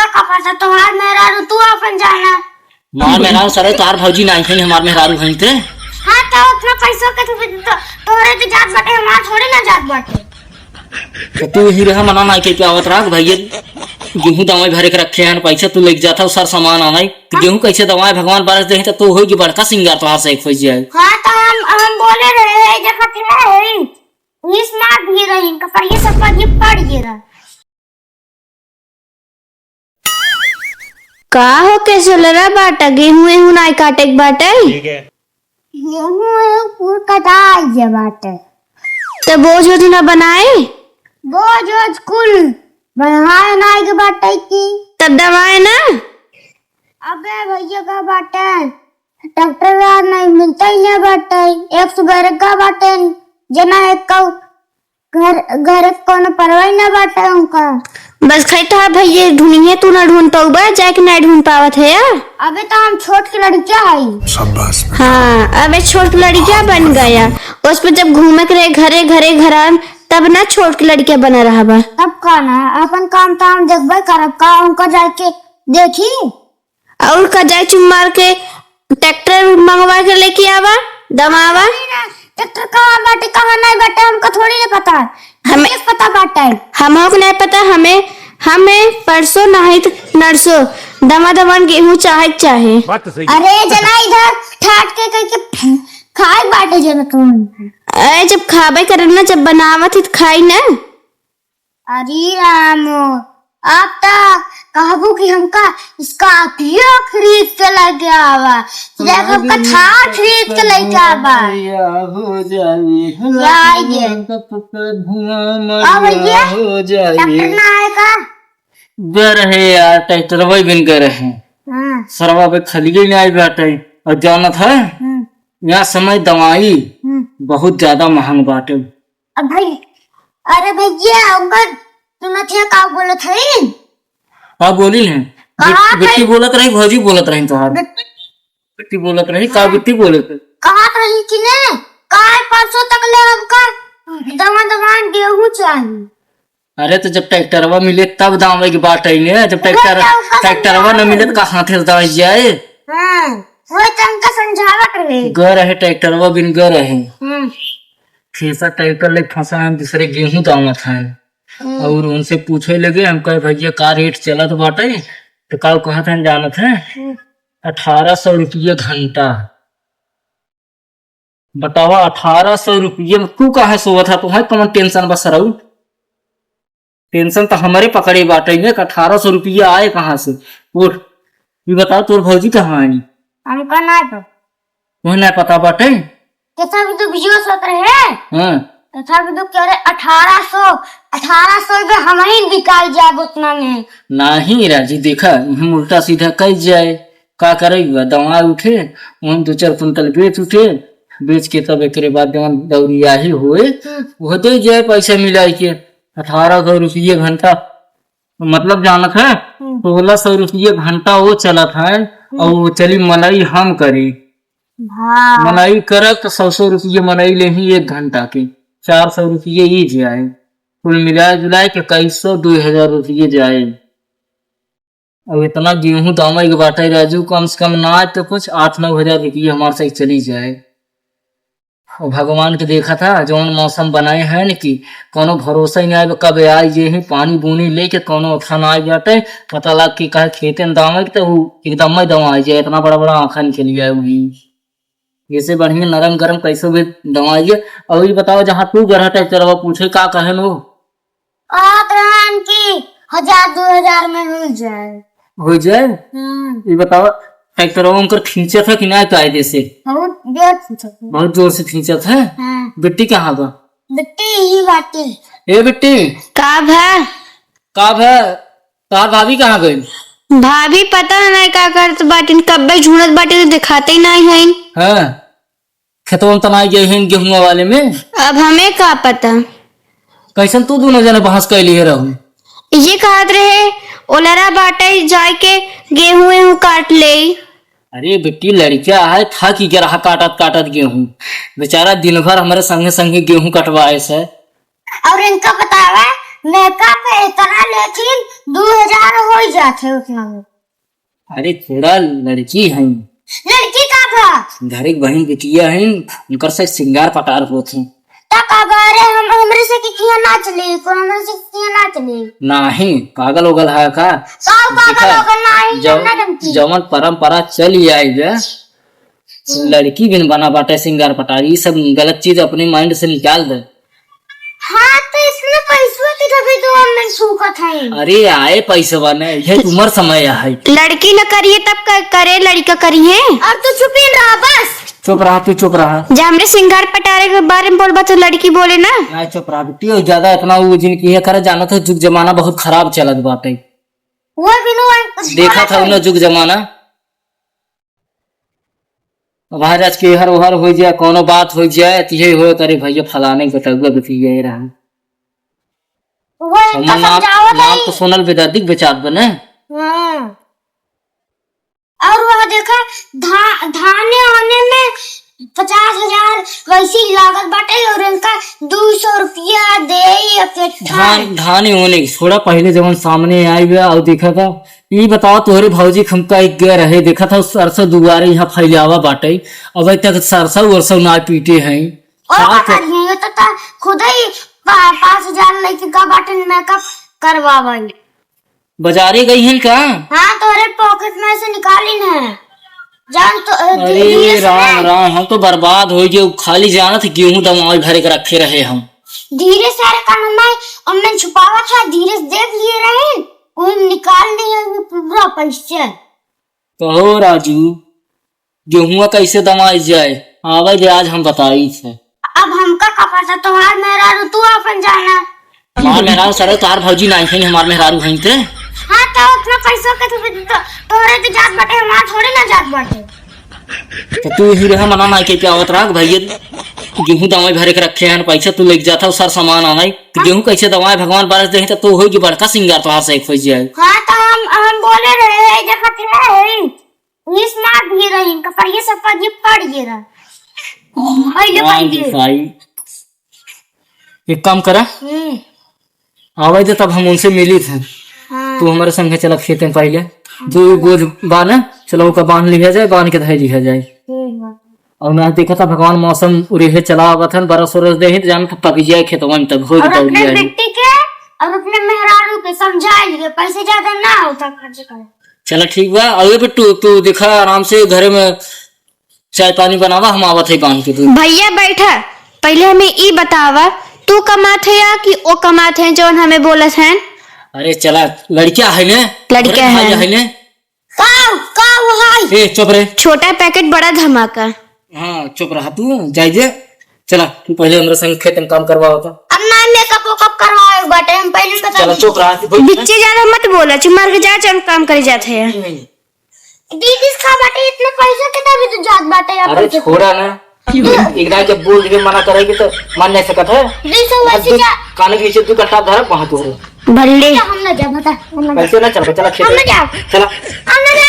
इनका कपड़ा तुम्हार मेहरारू तू अपन जाना मार मेहरारू सरे तार भौजी नहीं थे हमार मेहरारू हैं थे। हाँ तो उतना पैसों के तोरे तो जात बाटे हमार थोड़ी ना जात बाटे। तो तू ही रहा मना नहीं के आवत राख भैया गेहूं दवाई भरे के रखे हैं पैसा तू लेके जाता सार सामान आना तो गेहूं कैसे दवाई भगवान बारस दे तो होगी बड़का सिंगार तोहार से खोज जाए। हाँ तो हम बोले रहे जगह है इस मार भी रही इनका पर ये सब पर ये पड़ गया का हो के सोलरा बाटा गेहूं एहूं नाई काटे के बाटे ठीक है गेहूं पूर कटाई जे बाटे तो बोझ ओझ ना बनाए बोझ ओझ कुल बनाए नाई के बाटे की तब दवाए ना। अबे भैया का बाटे डॉक्टर यार नहीं मिलता ही नहीं बाटे 111 का बाटे जना एक का घर कौन परवाही ना बाटे उनका बस खैता भैया ढूंढिए तू ना ढूंढ पाऊबा जाके ना ढूंढ पावत है यार। अबे तो हम छोट की लड़कियां है शाबाश। हाँ अबे छोट लड़कियां बन गया उस पर जब घूमे के रहे घरे घरे घरान तब ना छोट की लड़कियां बना रहा बा तब का ना अपन काम तो हम देखबे करब का उनका जाके देखी और का जाए चुम मार के ट्रैक्टर मंगवा के लेके आवा दमावा ट्रैक्टर कहाँ बाटे कहाँ नहीं बाटे हमको थोड़ी नहीं पता हमें पता बाटे हमको को नहीं पता हमें परसों नहीं तो नरसों दमा गेहूं चाहे बात तो सही। अरे जना इधर ठाट के करके खाए बाटे जना तुम अरे जब खाबे करना जब बनावत ही तो खाई ना। अरे राम आप तो कहबू कि हमका स्कॉर्पियो खरीद के लेके आवा जगह हमका थार खरीद के लेके आवा हो जाए हो जाए डॉक्टर ना आएगा गर है यार ट्रैक्टर वही बिन कर रहे हाँ सरवा पे खलिए नहीं आई बाटे और जाना था यहाँ समय दवाई बहुत ज्यादा महंग बाटे। अब भाई अरे भैया उनका तुम का बोले थे आप बोली है कहाँ बिट्टी बोलत रही भौजी बोलत रही तोहार बिट्टी बोलत रही का बिट्टी बोले थे कहा रही कि ने काय परसों तक ले हमका दवा गेहूं चाहिए। अरे तो जब ट्रैक्टरवा मिले तब दाम की बात आई ने जब ट्रैक्टरवा न मिले तो कहाँ थे दवाई जाए। हाँ वो तंका समझावत रहे गर है ट्रैक्टरवा बिन गर है खेसा ट्रैक्टर ले फंसा हम दूसरे गेहूं दामत है और उनसे पूछे लगे हम कहे भैया का रेट चला तो बाटे तो का कहते हैं जानत है 1800 रुपये घंटा। बतावा 1800 रुपये में तू कहा सोवा था तुम्हारे कौन टेंशन बस रहू टेंशन तो हमारे पकड़े बाटे में 1800 रुपये आए कहाँ से उठ ये बताओ तोर भौजी कहाँ आई हमका ना तो वह नहीं पता बाटे कैसा भी तो बिजो सोच रहे हाँ कैसा भी तो कह रहे 1800 रुपये हम ही बिकाई जाए उतना में नहीं राजी देखा हम उल्टा सीधा कह जाए का करेगा दवा उठे हम 2-4 कुंटल बेच के तब एक बाद जवन दौरिया ही हुए वो दे जाए पैसा मिला के 1800 रुपये घंटा मतलब जानत है 1600 रुपये घंटा वो चला था और वो चली मलाई हम करी मलाई करक तो 100 रुपये मलाई ले ही 1 घंटा के 400 रुपये ही जाए कुल मिलाए जुलाए के 2100-2000 रुपये जाए। अब इतना गेहूं दाम के बाटे राजू कम से कम ना तो कुछ 8-9 हजार रुपये हमारे से चली जाए। और भगवान के देखा था जो मौसम बनाए हैं न कि कोनो भरोसा ही नहीं आए कब आई जे ही पानी बुनी लेके कोनो खाना आ जाते पता लग कि कहे खेते में दाम तो एकदम ही दवा आ जाए इतना बड़ा बड़ा आंखा निकल गया वही जैसे बढ़िया नरम गरम कैसे भी दवाइए। और ये बताओ जहाँ तू गढ़ा ट्रैक्टर पूछे का कहे नो की 1000-2000 में हो जाए। ये बताओ ट्रैक्टर उनकर खींचा था कि नहीं कायदे से बहुत जोर से खींचा था। बिट्टी कहाँ बा बिट्टी ही बाटे ए बिट्टी का भाभी कहाँ गई भाभी पता नहीं का करत बाटिन कब्बे झुनत बाटे तो दिखाते ही नहीं है। हाँ खेतों तो नहीं गए हैं गेहूं वाले में अब हमें का पता कैसन तू दोनों जने बहस कैली रहू ये कहत रहे ओलरा बाटे जाए के गेहूं काट ले। अरे बेटी लड़किया है था कि क्या रहा काटत गेहूं बेचारा दिन भर हमारे संगे संगे गेहूं कटवाए से और इनका बतावा मेकअप इतना लेकिन 2000 हो ही जाते उतना में। अरे थोड़ा लड़की है, लड़की का बा घर एक बहन बिटिया है, उनकर से श्रृंगार पटार होते तक अगर हम हमरे से किया ना चले को हमरे से किया ना चले नहीं पागल उगल है का। सब पागल हो गए नहीं ना जमती। जवन परंपरा चली आई बे, लड़की बिन बना बाटे श्रृंगार पटार, ये सब गलत चीज अपने माइंड से निकाल दे। हाँ तो इसमें पैसों की तभी तो हमने सूखत है। अरे आए पैसे बने, ये उम्र समय है। लड़की न करिए तब करे, लड़का करिए। अब तो चुप ही रहा बस। चुप रहा तू, चुप रहा। जब हमने श्रृंगार पटारे के बारे में बोलबा तो लड़की बोले ना। ना चुप रहा बेटी, और ज्यादा इतना वो जिनकी ये करे जाना था, जुग जमाना बहुत खराब चलत बाटे। वो बिनु देखा था उन्हें जुग जमाना, महाराज के हर ओहर हो जाए, कोनो बात हो जाए तो ये हो करे भैया फलाने के टगुआ बिती गए रहा। वो इनका नाम समझावत नाम है। तो सोनल बेदादिक बेचात बने। हाँ। और वह देखा धाने होने में 50,000 वैसी लागत बाटे और इनका 200 रुपया दे धान होने थोड़ा पहले जब सामने आई हुआ और देखा था, ये बताओ तोहरे भौजी खमका एक गया रहे, देखा था सरसों दुआरे यहाँ फैलावा बाटे, अब तक सरसों वरसों ना पीटे हैं। और तो खुद ही 5,000 लेके का बाटे मेकअप करवावन। बाजारे गई हैं क्या? हाँ तोरे पॉकेट में से निकाली है जान तो। अरे राम राम, हम तो बर्बाद हो गए, खाली जाना था गेहूं दवा भरे के रखे रहे हम। धीरे सारे काम में और मैं छुपावा था, धीरे से देख लिए रहे, कोई निकाल दिया पूरा पैसा। कहो राजू, गेहूं कैसे दमाई जाए, आवे जे आज हम बताई थे। अब हमका का पता, तुम्हार मेहरारू तू अपन जाना। हमार मेहरारू सर तार भौजी नहीं है, हमार मेहरारू हैं थे। हाँ तो उतना पैसा के तोरे तो जात बाटे, हमार थोड़ी ना जात बाटे। तो तू ही रहा मना नहीं के क्या आवत राख भैया, गेहूं दवाई भरे के रखे हैं, पैसा तू लेके जाता सर सामान आना, तो गेहूं कैसे दवाई भगवान बारिश दे तो होगी बड़का सिंगार तो हाथ से एक फंस जाए। हाँ तो हम बोले रहे जब है इस मार भी रही इनका पहिए सब पर ये पड़ गया भाई एक काम करा, आवाज दे तब हम उनसे मिली थे। हाँ। तू हमारे संग चला खेते में पहले दो बोझ बाना, चलो का बांध लिया जाए, बांध के धै लिया जाए। और ना देखा था भगवान मौसम उड़े चला हुआ था, बरस वरस दे जान पक जाए खेतवन तक हो और अपने बेटी के और अपने मेहरारू के समझा लिए पैसे ज्यादा ना होता खर्च करे। चला ठीक बा, अरे बेटू तू देखा आराम से घर में चाय पानी बनावा, हम आवत है बांध के। तू भैया बैठा, पहले हमें ई बतावा तू कमात है या कि ओ कमात है जो हमें बोलत हैं। अरे चला लड़किया है ने, लड़किया है ने काव हाय। ए चुप रे, छोटा पैकेट बड़ा धमाका। हाँ चुप रहा तू, जाइए चला तू पहले हमारे संग खेत में काम करवा होता। अब ना मेकअप वेकअप करवाए बाटे, हम पहले बता। चला चुप रहा, बिच्चे ज्यादा मत बोला, चुमार के जा चल काम करे जाते हैं। दीदी खा बाटे इतने पैसे के तभी तो जात बाटे। अरे छोड़ा ना, एक दाई जब बोल के मना करेगी तो मान नहीं सकत है। वैसे जा कान के नीचे तू कट्टा धर वहां तू भल्ले हम ना जा बता, हम ना कैसे ना चल चला खेत हम ना जा चला हम ना जा